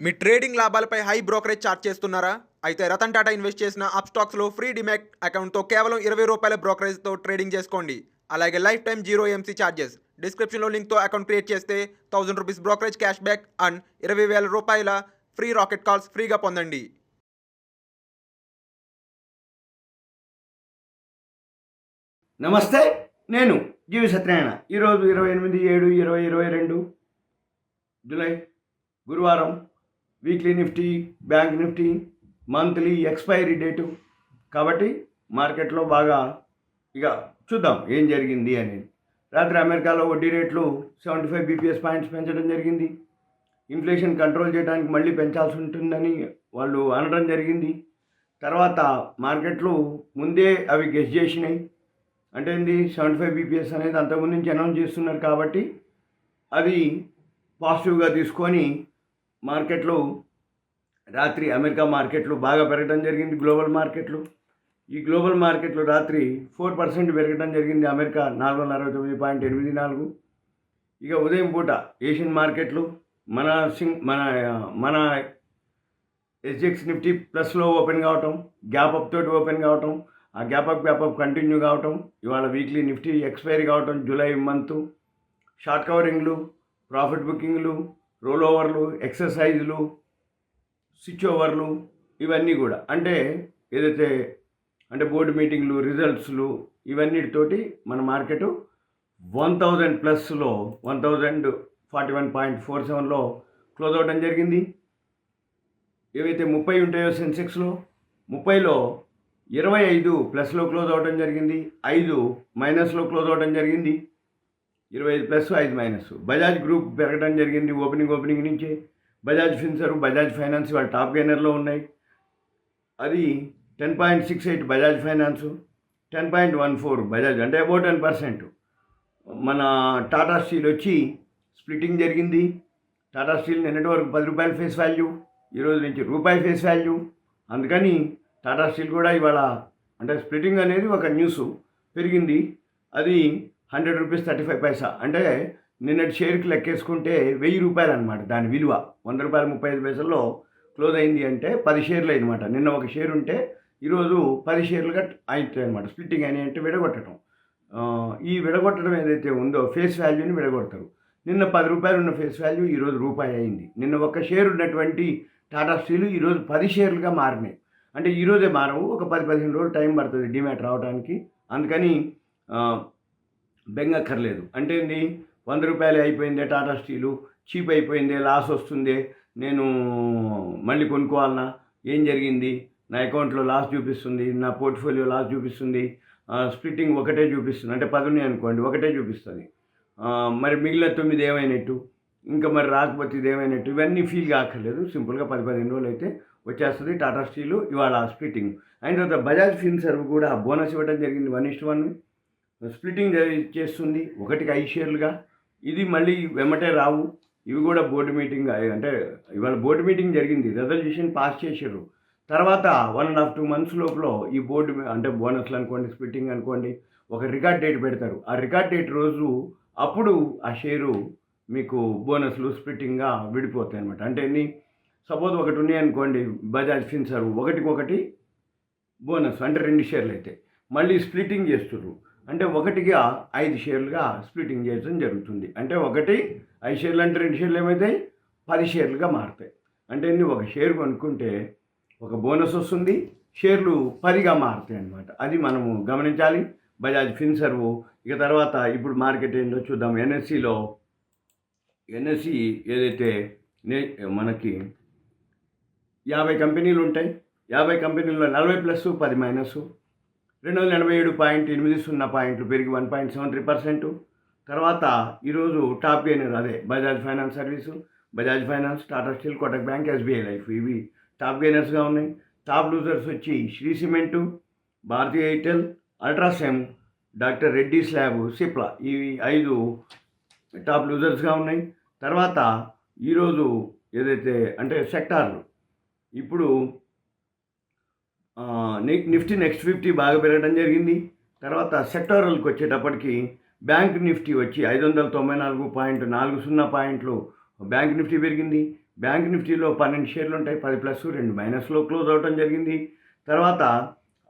మీ trading లాభాలపై high brokerage charge చేస్తున్నారా? అయితే రతన్ టాటా ఇన్వెస్ట్ చేసిన అప్స్టాక్స్లో ఫ్రీ డిమాట్ అకౌంట్తో కేవలం ₹20 బ్రోకరేజ్తో ట్రేడింగ్ చేసుకోండి. అలాగే life time zero MC charges. డిస్క్రిప్షన్లో లింక్తో అకౌంట్ క్రియేట్ చేస్తే ₹1000 brokerage cash back and ₹20,000 free rocket calls ఫ్రీగా పొందండి. నమస్తే, నేను జీవి సత్యనారాయణ. ఈరోజు 28/7/2022 జూలై గురువారం. Weekly Nifty, bank Nifty, monthly expiry date కాబట్టి మార్కెట్లో బాగా ఇక చూద్దాం ఏం జరిగింది అనేది. రాత్రి అమెరికాలో వడ్డీ రేట్లు 75 బీపీఎస్ పాయింట్స్ పెంచడం జరిగింది. ఇన్ఫ్లేషన్ కంట్రోల్ చేయడానికి మళ్ళీ పెంచాల్సి ఉంటుందని వాళ్ళు అనడం జరిగింది. తర్వాత మార్కెట్లు ముందే అవి గెస్ చేసినాయి. అంటే ఏంది 75 బీపీఎస్ అనేది అంతకుముందు నుంచి అనౌన్స్ చేస్తున్నారు కాబట్టి అది పాజిటివ్గా తీసుకొని మార్కెట్లు రాత్రి అమెరికా మార్కెట్లు బాగా పెరగడం జరిగింది. ఈ గ్లోబల్ మార్కెట్లు రాత్రి 4% పెరగడం జరిగింది. అమెరికా 469.84. ఇక ఉదయం పూట ఏషియన్ మార్కెట్లు మన ఎస్జిఎక్స్ నిఫ్టీ ప్లస్లో ఓపెన్ కావటం, గ్యాప్ అప్ తోటి ఓపెన్ కావటం, ఆ గ్యాప్ అప్ కంటిన్యూ కావటం, ఇవాళ వీక్లీ నిఫ్టీ ఎక్స్పైరీ కావటం, జూలై మంత్ షార్ట్ కవరింగ్లు, ప్రాఫిట్ బుకింగ్లు, రోల్ ఓవర్లు, ఎక్సర్సైజ్లు, స్విచ్ ఓవర్లు, ఇవన్నీ కూడా అంటే ఏదైతే అంటే బోర్డు మీటింగ్లు, రిజల్ట్స్లు, ఇవన్నిటితోటి మన మార్కెట్ 1000 ప్లస్లో 1041.47లో క్లోజ్ అవ్వడం జరిగింది. ఏవైతే 30 ఉంటాయో సెన్సెక్స్లో 30లో 25 ప్లస్లో క్లోజ్ అవ్వడం జరిగింది, 5 మైనస్లో క్లోజ్ అవ్వడం జరిగింది. 25 ప్లస్ 5 మైనస్. బజాజ్ గ్రూప్ పెరగడం జరిగింది ఓపెనింగ్ నుంచే. బజాజ్ ఫిన్సర్, బజాజ్ ఫైనాన్స్ వాళ్ళ టాప్ గెయినర్లో ఉన్నాయి. అది 10.68 బజాజ్ ఫైనాన్స్, 10.14 బజాజ్, అంటే అబౌట్ 10%. మన టాటా స్టీల్ వచ్చి స్ప్లిట్టింగ్ జరిగింది. టాటా స్టీల్ నిన్నటి వరకు ₹10 ఫేస్ వాల్యూ, ఈరోజు నుంచి రూపాయి ఫేస్ వాల్యూ. అందుకని టాటా స్టీల్ కూడా ఇవాళ అంటే స్ప్లిట్టింగ్ అనేది ఒక న్యూస్ పెరిగింది. అది ₹100.35. అంటే నిన్నటి షేర్కి లెక్కేసుకుంటే ₹1000 అనమాట దాని విలువ. ₹100.35 క్లోజ్ అయింది అంటే 10 షేర్లు అనమాట. నిన్న ఒక షేర్ ఉంటే ఈరోజు 10 షేర్లుగా అవుతాయి అనమాట. స్ప్లిట్టింగ్ అని అంటే విడగొట్టడం. ఈ విడగొట్టడం ఏదైతే ఉందో ఫేస్ వాల్యూని విడగొడతారు. నిన్న ₹10 ఉన్న ఫేస్ వాల్యూ ఈరోజు రూపాయి అయింది. నిన్న ఒక షేర్ ఉన్నటువంటి టాటా స్టీల్ ఈరోజు 10 షేర్లుగా మారినాయి. అంటే ఈరోజే మారవు, ఒక 10-15 రోజులు టైం పడుతుంది డిమాట్ రావడానికి. అందుకని బెంగక్కర్లేదు. అంటే ఏంది, ₹100 అయిపోయిందే టాటా స్టీలు, చీప్ అయిపోయిందే, లాస్ వస్తుందే, నేను మళ్ళీ కొనుక్కోవాలన్నా, ఏం జరిగింది, నా అకౌంట్లో లాస్ చూపిస్తుంది, నా పోర్ట్ఫోలియో లాస్ చూపిస్తుంది, స్ప్లిట్టింగ్ ఒకటే చూపిస్తుంది. అంటే 10 ఉన్నాయి అనుకోండి, ఒకటే చూపిస్తుంది. మరి మిగిలిన 9 ఏమైనట్టు, ఇంకా మరి రాకపోతే ఇది ఏమైనట్టు, ఇవన్నీ ఫీల్ కాక్కర్లేదు. సింపుల్గా 10-15 రోజులు అయితే వచ్చేస్తుంది టాటా స్టీలు. ఇవాళ స్ప్లిట్టింగ్ అయిన తర్వాత బజాజ్ ఫిన్సర్వ్ కూడా బోనస్ ఇవ్వడం జరిగింది 1:1. స్ప్లిట్టింగ్ చేస్తుంది 1కి 5 షేర్లుగా. ఇది మళ్ళీ వెమ్మటే రావు. ఇవి కూడా బోర్డు మీటింగ్, అంటే ఇవాళ బోర్డు మీటింగ్ జరిగింది, రెజల్యూషన్ పాస్ చేసారు. తర్వాత 1.5-2 months లోపల ఈ బోర్డు అంటే బోనస్లు అనుకోండి, స్ప్లిట్టింగ్ అనుకోండి, ఒక రికార్డ్ డేట్ పెడతారు. ఆ రికార్డ్ డేట్ రోజు అప్పుడు ఆ షేరు మీకు బోనస్లు స్ప్లిట్టింగ్గా విడిపోతాయి అనమాట. అంటే ఎన్ని, సపోజ్ ఒకటి ఉన్నాయి అనుకోండి బజాజ్ ఫిన్సర్వ్, 1కి బోనస్ అంటే 2 షేర్లు అయితే మళ్ళీ స్ప్లిట్టింగ్ చేస్తున్నారు. అంటే 1కి 5 షేర్లుగా స్ప్లిట్టింగ్ చేయడం జరుగుతుంది. అంటే 1 5 షేర్లు అంటే 2 షేర్లు ఏమవుతాయి, 10 షేర్లుగా మారుతాయి. అంటే ఒక షేర్ కొనుక్కుంటే ఒక బోనస్ వస్తుంది, షేర్లు 10గా మారుతాయి అన్నమాట. అది మనము గమనించాలి. బజాజ్ ఫిన్సర్వ్. ఇక తర్వాత ఇప్పుడు మార్కెట్ ఏందో చూద్దాం. ఎన్ఎస్సి ఏదైతే మనకి 50 కంపెనీలు ఉంటాయి. 50 కంపెనీల్లో 40 ప్లస్ 10 మైనస్, 287.80 పాయింట్లు పెరిగి 1.73%. తర్వాత ఈరోజు టాప్ గెయినర్ అదే Bajaj Finance Service, Bajaj Finance, Tata Steel, Kotak Bank, SBI Life, ఇవి టాప్ గెయినర్స్గా ఉన్నాయి. టాప్ లూజర్స్ వచ్చి శ్రీ సిమెంటు, భారతీయ ఎయిర్టెల్, అల్ట్రాసెమ్, డాక్టర్ రెడ్డీస్ ల్యాబ్, సిప్లా, ఇవి 5 టాప్ లూజర్స్గా ఉన్నాయి. తర్వాత ఈరోజు ఏదైతే అంటే సెక్టార్లు, ఇప్పుడు నిఫ్టీ నెక్స్ట్ 50 బాగా పెరగడం జరిగింది. తర్వాత సెక్టారల్కి వచ్చేటప్పటికి బ్యాంక్ నిఫ్టీ వచ్చి 594.40 పాయింట్లు బ్యాంక్ నిఫ్టీ పెరిగింది. బ్యాంక్ నిఫ్టీలో 12 షేర్లు ఉంటాయి, 10 ప్లస్ 2 మైనస్లో క్లోజ్ అవడం జరిగింది. తర్వాత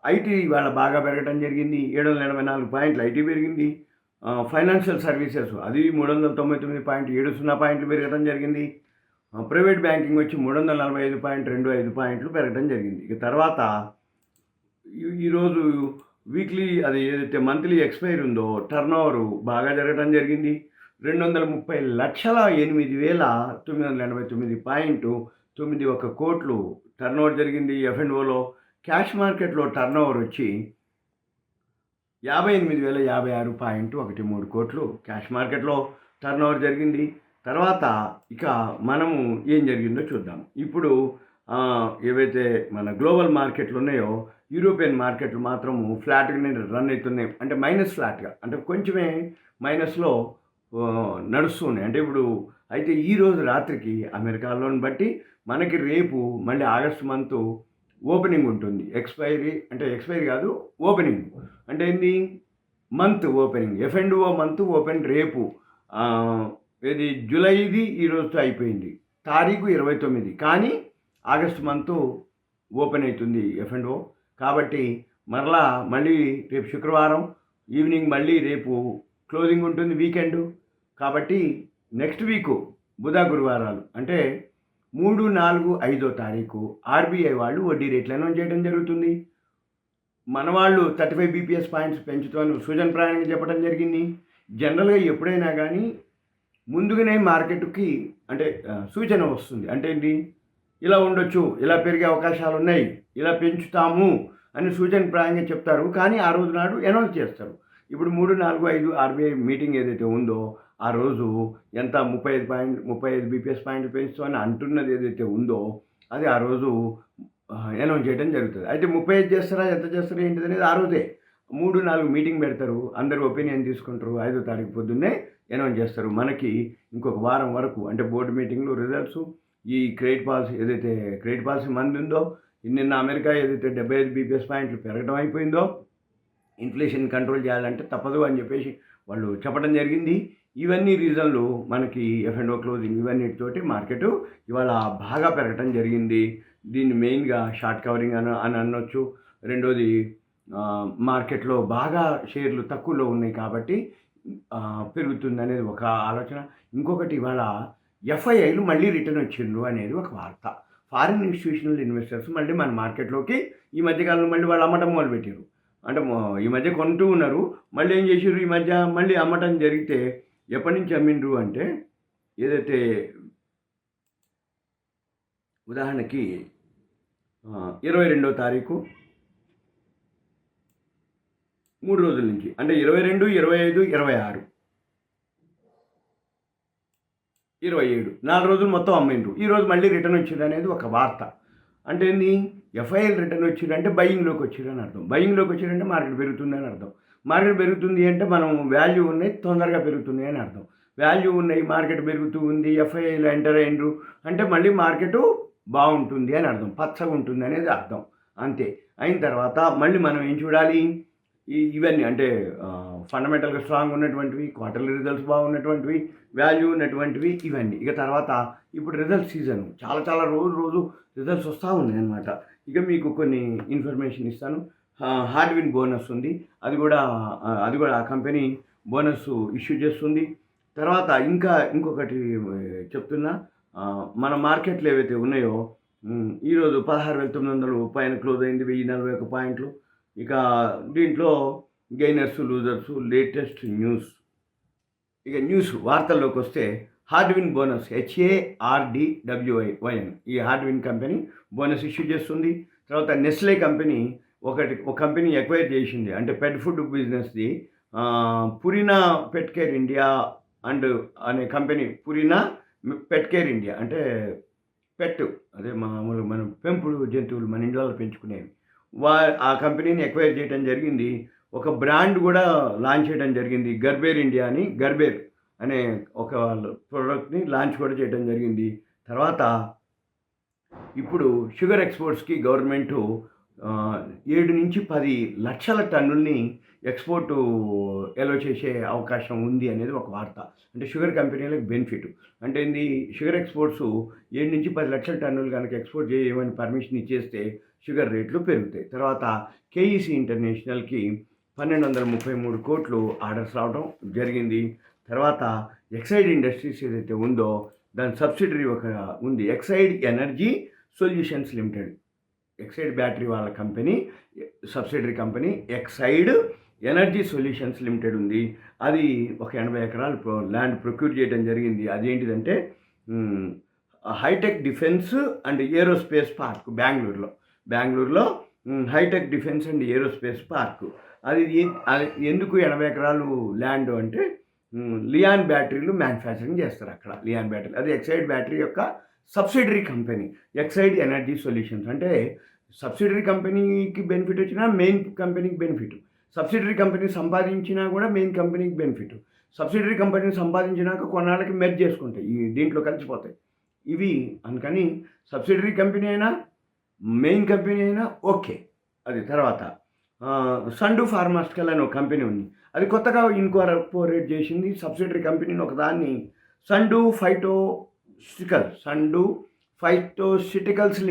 ఐటీ ఇవాళ బాగా పెరగడం జరిగింది, 784 పాయింట్లు ఐటీ పెరిగింది. ఫైనాన్షియల్ సర్వీసెస్ అది 399.70 పాయింట్లు పెరగడం జరిగింది. ప్రైవేట్ బ్యాంకింగ్ వచ్చి 345.25 పాయింట్లు పెరగడం జరిగింది. ఇక తర్వాత ఈరోజు వీక్లీ అది ఏదైతే మంత్లీ ఎక్స్పైరీ ఉందో టర్న్ ఓవర్ బాగా జరగడం జరిగింది. 230,889.91 కోట్లు టర్న్ ఓవర్ జరిగింది. F&Oలో క్యాష్ మార్కెట్లో టర్న్ ఓవర్ వచ్చి 58,056.13 కోట్లు క్యాష్ మార్కెట్లో టర్న్ ఓవర్ జరిగింది. తర్వాత ఇక మనము ఏం జరిగిందో చూద్దాం. ఇప్పుడు ఏవైతే మన గ్లోబల్ మార్కెట్లు ఉన్నాయో యూరోపియన్ మార్కెట్లు మాత్రము ఫ్లాట్గానే రన్ అవుతున్నాయి, అంటే మైనస్ ఫ్లాట్గా, అంటే కొంచెమే మైనస్లో నడుస్తున్నాయి. అంటే ఇప్పుడు అయితే ఈరోజు రాత్రికి అమెరికాలోని బట్టి మనకి రేపు మళ్ళీ ఆగస్ట్ మంత్ ఓపెనింగ్ ఉంటుంది. ఎక్స్పైరీ కాదు, ఓపెనింగ్ అంటే ఏంది, month opening. F&O month open రేపు, ఇది జూలైది ఈరోజుతో అయిపోయింది, తారీఖు 29, కానీ ఆగస్ట్ మంత్ ఓపెన్ అవుతుంది F&O. కాబట్టి మళ్ళీ రేపు శుక్రవారం ఈవినింగ్ మళ్ళీ రేపు క్లోజింగ్ ఉంటుంది, వీకెండ్. కాబట్టి నెక్స్ట్ వీకు బుధ గురువారాలు అంటే 3, 4, 5వ తారీఖు ఆర్బీఐ వాళ్ళు వడ్డీ రేట్లు అనౌన్స్ చేయడం జరుగుతుంది. మన వాళ్ళు 35 BPS పాయింట్స్ పెంచుతాను సూచనప్రాయంగా చెప్పడం జరిగింది. జనరల్గా ఎప్పుడైనా కానీ ముందుగానే మార్కెట్కి అంటే సూచన వస్తుంది, అంటే ఏంటి, ఇలా ఉండొచ్చు, ఇలా పెరిగే అవకాశాలు ఉన్నాయి, ఇలా పెంచుతాము అని సూచనప్రాయంగా చెప్తారు, కానీ ఆ రోజు నాడు అనౌన్స్ చేస్తారు. ఇప్పుడు 3, 4, 5 ఆర్బీఐ మీటింగ్ ఏదైతే ఉందో ఆ రోజు ఎంత 35 BPS పాయింట్లు పెంచుతామని అంటున్నది ఏదైతే ఉందో అది ఆ రోజు అనౌన్స్ చేయడం జరుగుతుంది. అయితే 35 చేస్తారా, ఎంత చేస్తారా ఏంటిది అనేది ఆ రోజే 3, 4 మీటింగ్ పెడతారు, అందరు ఒపీనియన్ తీసుకుంటారు, 5వ తారీఖు పొద్దున్నే అనౌన్స్ చేస్తారు. మనకి ఇంకొక వారం వరకు అంటే బోర్డు మీటింగ్లు, రిజల్ట్స్, ఈ క్రెడిట్ పాలసీ మంది ఉందో, నిన్న అమెరికా ఏదైతే 75 BPS పాయింట్లు పెరగడం అయిపోయిందో, ఇన్ఫ్లేషన్ కంట్రోల్ చేయాలంటే తప్పదు అని చెప్పేసి వాళ్ళు చెప్పడం జరిగింది. ఇవన్నీ రీజన్లు మనకి F&O క్లోజింగ్ ఇవన్నిటితోటి మార్కెట్ ఇవాళ బాగా పెరగడం జరిగింది. దీన్ని మెయిన్గా షార్ట్ కవరింగ్ అని అనొచ్చు. రెండోది మార్కెట్లో బాగా షేర్లు తక్కువలో ఉన్నాయి కాబట్టి పెరుగుతుంది అనేది ఒక ఆలోచన. ఇంకొకటి ఇవాళ FIIలు మళ్ళీ రిటర్న్ వచ్చిండ్రు అనేది ఒక వార్త. ఫారిన్ ఇన్స్టిట్యూషనల్ ఇన్వెస్టర్స్ మళ్ళీ మన మార్కెట్లోకి ఈ మధ్యకాలంలో మళ్ళీ వాళ్ళు అమ్మటం మొదలుపెట్టారు. అంటే ఈ మధ్య కొంటూ ఉన్నారు, మళ్ళీ ఏం చేసారు, ఈ మధ్య మళ్ళీ అమ్మటం జరిగితే ఎప్పటి నుంచి అమ్మిండ్రు అంటే ఏదైతే ఉదాహరణకి 22వ తారీఖు 3 రోజుల నుంచి అంటే 22, 25, 26, 27 4 రోజులు మొత్తం అమ్మిండ్రు. ఈరోజు మళ్ళీ రిటర్న్ వచ్చింది అనేది ఒక వార్త. అంటే ఏంది, FIIలు రిటర్న్ వచ్చిందంటే బయింగ్లోకి వచ్చిందని అర్థం. బయింగ్లోకి వచ్చిందంటే మార్కెట్ పెరుగుతుంది అని అర్థం. మార్కెట్ పెరుగుతుంది అంటే మనం వాల్యూ ఉన్నాయి, తొందరగా పెరుగుతుంది అని అర్థం. వాల్యూ ఉన్నాయి, మార్కెట్ పెరుగుతూ ఉంది, FIIలు ఎంటర్ అయ్యిండ్రు అంటే మళ్ళీ మార్కెట్ బాగుంటుంది అని అర్థం, పచ్చగా ఉంటుంది అనేది అర్థం. అంతే. అయిన తర్వాత మళ్ళీ మనం ఏం చూడాలి, ఇవన్నీ అంటే ఫండమెంటల్గా స్ట్రాంగ్ ఉన్నటువంటివి, క్వార్టర్లీ రిజల్ట్స్ బాగున్నటువంటివి, వాల్యూ ఉన్నటువంటివి, ఇవన్నీ. ఇక తర్వాత ఇప్పుడు రిజల్ట్ సీజన్, చాలా రోజు రిజల్ట్స్ వస్తూ ఉన్నాయి అన్నమాట. ఇక మీకు కొన్ని ఇన్ఫర్మేషన్ ఇస్తాను. హార్డ్విన్ బోనస్ ఉంది, అది కూడా ఆ కంపెనీ బోనస్ ఇష్యూ చేస్తుంది. తర్వాత ఇంకొకటి చెప్తున్నా, మన మార్కెట్లు ఏవైతే ఉన్నాయో ఈరోజు 16,900 పైన క్లోజ్ అయింది, 1041 పాయింట్లు. ఇక దీంట్లో గెయినర్స్, లూజర్స్, లేటెస్ట్ న్యూస్. ఇక న్యూస్ వార్తల్లోకి వస్తే హార్డ్విన్ బోనస్ HARDWIN ఈ హార్డ్విన్ కంపెనీ బోనస్ ఇష్యూ చేస్తుంది. తర్వాత నెస్లే కంపెనీ ఒక కంపెనీ ఎక్వైర్ చేసింది, అంటే పెట్ ఫుడ్ బిజినెస్ది, పురినా పెట్ కేర్ ఇండియా అనే company. Purina Pet Care India అంటే పెట్, అదే మామూలు మనం పెంపుడు జంతువులు మన ఇండ్లలో పెంచుకునేవి. ఆ కంపెనీని ఎక్వైర్ చేయడం జరిగింది. ఒక బ్రాండ్ కూడా లాంచ్ చేయడం జరిగింది, గర్బేర్ ఇండియా అని. గర్బేర్ అనే ఒక ప్రోడక్ట్ని లాంచ్ కూడా చేయడం జరిగింది. తర్వాత ఇప్పుడు షుగర్ ఎక్స్పోర్ట్స్కి గవర్నమెంటు 7 నుంచి 10 లక్షల టన్నుల్ని ఎక్స్పోర్టు ఎలో చేసే అవకాశం ఉంది అనేది ఒక వార్త. అంటే షుగర్ కంపెనీలకు బెనిఫిట్. అంటే ఏంది, షుగర్ ఎక్స్పోర్ట్స్ 7-10 లక్షల టన్నులు కనుక ఎక్స్పోర్ట్ చేయమని పర్మిషన్ ఇచ్చేస్తే షుగర్ రేట్లు పెరుగుతాయి. తర్వాత కేఈసీ ఇంటర్నేషనల్కి 1233 కోట్లు ఆర్డర్స్ రావడం జరిగింది. తర్వాత ఎక్సైడ్ ఇండస్ట్రీస్ ఏదైతే ఉందో దాని సబ్సిడరీ ఒక ఉంది, Exide Energy Solutions Limited. Exide battery వాళ్ళ company subsidiary company Exide Energy Solutions Limited ఉంది. అది ఒక 80 ఎకరాలు ల్యాండ్ ప్రొక్యూర్ చేయడం జరిగింది. అదేంటిదంటే high tech defence and aerospace park బెంగళూరులో high tech defence and aerospace park. అది ఎందుకు 80 ఎకరాలు ల్యాండ్ అంటే లియాన్ బ్యాటరీలు మ్యానుఫ్యాక్చరింగ్ చేస్తారు అక్కడ. లియాన్ బ్యాటరీ అది ఎక్సైడ్ బ్యాటరీ యొక్క subsidiary company Exide Energy solutions. అంటే సబ్సిడరీ కంపెనీకి బెనిఫిట్ వచ్చినా మెయిన్ కంపెనీకి బెనిఫిట్, సబ్సిడరీ కంపెనీ సంపాదించినా కూడా మెయిన్ కంపెనీకి బెనిఫిట్. సబ్సిడరీ కంపెనీ సంపాదించినాక కొన్నాళ్ళకి మెర్జ్ చేసుకుంటాయి, ఈ దీంట్లో కలిసిపోతాయి ఇవి. అందుకని సబ్సిడరీ కంపెనీ అయినా మెయిన్ కంపెనీ అయినా ఓకే. అది తర్వాత సండు ఫార్మాస్టికల్ అని ఒక కంపెనీ ఉంది, అది కొత్తగా ఇన్కార్పొరేట్ చేసింది సబ్సిడరీ కంపెనీని ఒకదాన్ని, సండు ఫైటోసిటికల్స్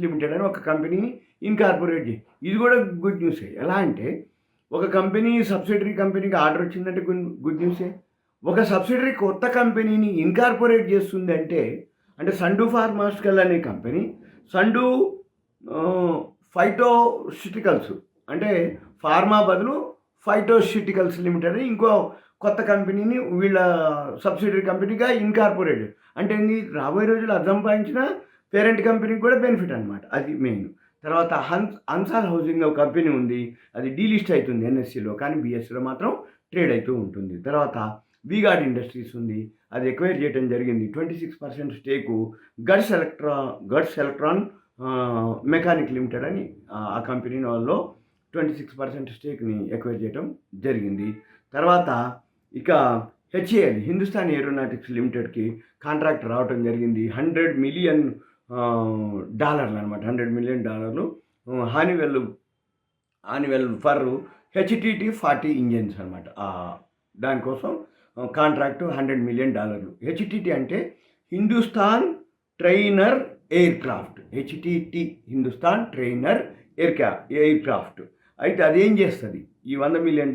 లిమిటెడ్ అని ఒక కంపెనీని ఇన్కార్పొరేట్ చేసి. ఇది కూడా గుడ్ న్యూసే. ఎలా అంటే ఒక కంపెనీ సబ్సిడరీ కంపెనీకి ఆర్డర్ వచ్చిందంటే గుడ్ న్యూసే. ఒక సబ్సిడరీ కొత్త కంపెనీని ఇన్కార్పొరేట్ చేస్తుంది అంటే సండు ఫార్మాస్టికల్ అనే కంపెనీ సండు ఫైటోసిటికల్స్ అంటే ఫార్మా బదులు ఫైటోసిటికల్స్ లిమిటెడ్ అని ఇంకో కొత్త కంపెనీని వీళ్ళ సబ్సిడరీ కంపెనీగా ఇన్కార్పొరేట్. అంటే రాబోయే రోజులు అది సంపాదించిన పేరెంట్ కంపెనీకి కూడా బెనిఫిట్ అనమాట. అది మెయిన్. తర్వాత అన్సార్ హౌసింగ్ ఒక కంపెనీ ఉంది, అది డీలిస్ట్ అవుతుంది ఎన్ఎస్సిలో, కానీ బిఎస్సిలో మాత్రం ట్రేడ్ అవుతూ ఉంటుంది. తర్వాత వీగార్డ్ ఇండస్ట్రీస్ ఉంది, అది ఎక్వైర్ చేయడం జరిగింది. 26% స్టేకు గడ్స్ ఎలక్ట్రాన్ మెకానిక్ లిమిటెడ్ అని ఆ కంపెనీ వాళ్ళు 26% స్టేక్ని ఎక్వైర్ చేయడం జరిగింది. తర్వాత ఇక హెచ్ఏఎల్ హిందుస్థాన్ ఏరోనాటిక్స్ లిమిటెడ్కి కాంట్రాక్ట్ రావడం జరిగింది. $100 మిలియన్ అనమాట. $100 మిలియన్ హానివెల్ ఫర్ హెచ్టిటి 40 ఇంజన్స్ అనమాట. దానికోసం కాంట్రాక్టు $100 మిలియన్. హెచ్టిటి అంటే Hindustan trainer aircraft. HTT Hindustan trainer aircraft. అయితే అదేం చేస్తుంది, ఈ $100 మిలియన్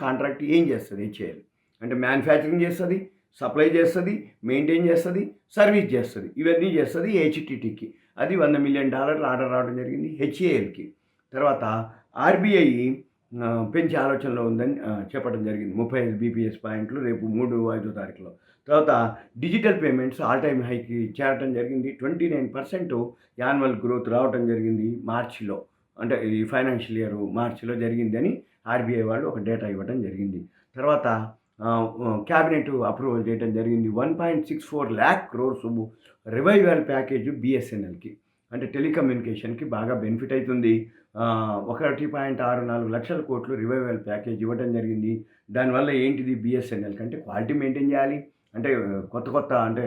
కాంట్రాక్ట్ ఏం చేస్తుంది హెచ్ఏఎల్ అంటే మ్యానుఫ్యాక్చరింగ్ చేస్తుంది, సప్లై చేస్తుంది, మెయింటైన్ చేస్తుంది, సర్వీస్ చేస్తుంది, ఇవన్నీ చేస్తుంది హెచ్టిటికి. అది $100 మిలియన్ ఆర్డర్ రావడం జరిగింది హెచ్ఏఎల్కి. తర్వాత ఆర్బీఐ పెంచే ఆలోచనలో ఉందని చెప్పడం జరిగింది. 35 బీపీఎస్ పాయింట్లు రేపు 3-5 తారీఖులో. తర్వాత డిజిటల్ పేమెంట్స్ ఆల్ టైమ్ హైకి చేరటం జరిగింది. 29% యాన్యువల్ గ్రోత్ రావటం జరిగింది మార్చిలో, అంటే ఈ ఫైనాన్షియల్ ఇయర్ మార్చిలో జరిగిందని ఆర్బీఐ వాళ్ళు ఒక డేటా ఇవ్వడం జరిగింది. తర్వాత క్యాబినెట్ అప్రూవల్ చేయడం జరిగింది. 1.64 lakh crores రివైవల్ ప్యాకేజ్ బిఎస్ఎన్ఎల్కి, అంటే టెలికమ్యూనికేషన్కి బాగా బెనిఫిట్ అవుతుంది. 1.64 లక్షల కోట్లు రివైవల్ ప్యాకేజ్ ఇవ్వడం జరిగింది. దానివల్ల ఏంటిది, బిఎస్ఎన్ఎల్ కంటే క్వాలిటీ మెయింటైన్ చేయాలి, అంటే కొత్త అంటే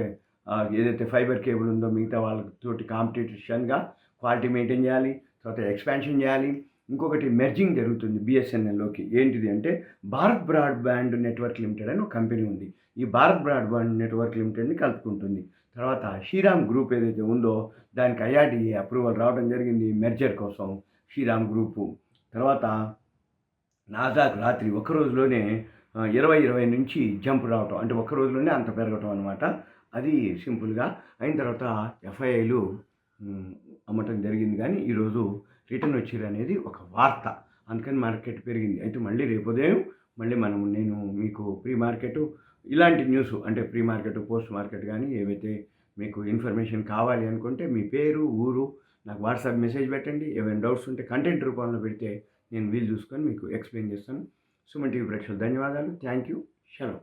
ఏదైతే ఫైబర్ కేబుల్ ఉందో మిగతా వాళ్ళతోటి కాంపిటీషన్గా క్వాలిటీ మెయింటైన్ చేయాలి. తర్వాత ఎక్స్పాన్షన్ చేయాలి. ఇంకొకటి మెర్జింగ్ జరుగుతుంది బిఎస్ఎన్ఎల్లోకి. ఏంటిది అంటే భారత్ బ్రాడ్బ్యాండ్ నెట్వర్క్ లిమిటెడ్ అని ఒక కంపెనీ ఉంది. ఈ భారత్ బ్రాడ్బ్యాండ్ నెట్వర్క్ లిమిటెడ్ని కలుపుకుంటుంది. తర్వాత శ్రీరామ్ గ్రూప్ ఏదైతే ఉందో దానికి ఐఆర్డీఏ అప్రూవల్ రావడం జరిగింది మెర్జర్ కోసం, శ్రీరామ్ గ్రూపు. తర్వాత నాస్డాక్ రాత్రి ఒక్క రోజులోనే 20 నుంచి జంప్ రావటం, అంటే ఒక్క రోజులోనే అంత పెరగటం అనమాట. అది సింపుల్గా అయిన తర్వాత ఎఫ్ఐఐలు అమ్మటం జరిగింది. కానీ ఈరోజు రిటర్న్ వచ్చారు అనేది ఒక వార్త, అందుకని మార్కెట్ పెరిగింది. అయితే మళ్ళీ రేపు ఉదయం నేను మీకు ప్రీ మార్కెట్ ఇలాంటి న్యూస్, అంటే ప్రీ మార్కెట్ పోస్ట్ మార్కెట్ కానీ ఏవైతే మీకు ఇన్ఫర్మేషన్ కావాలి అనుకుంటే మీ పేరు ఊరు నాకు వాట్సాప్ మెసేజ్ పెట్టండి. ఏమైనా డౌట్స్ ఉంటే కంటెంట్ రూపంలో పెడితే నేను వీలు చూసుకొని మీకు ఎక్స్ప్లెయిన్ చేస్తాను. సుమన్ టీవీ ప్రేక్షకులు ధన్యవాదాలు. Thank you. సెలవు.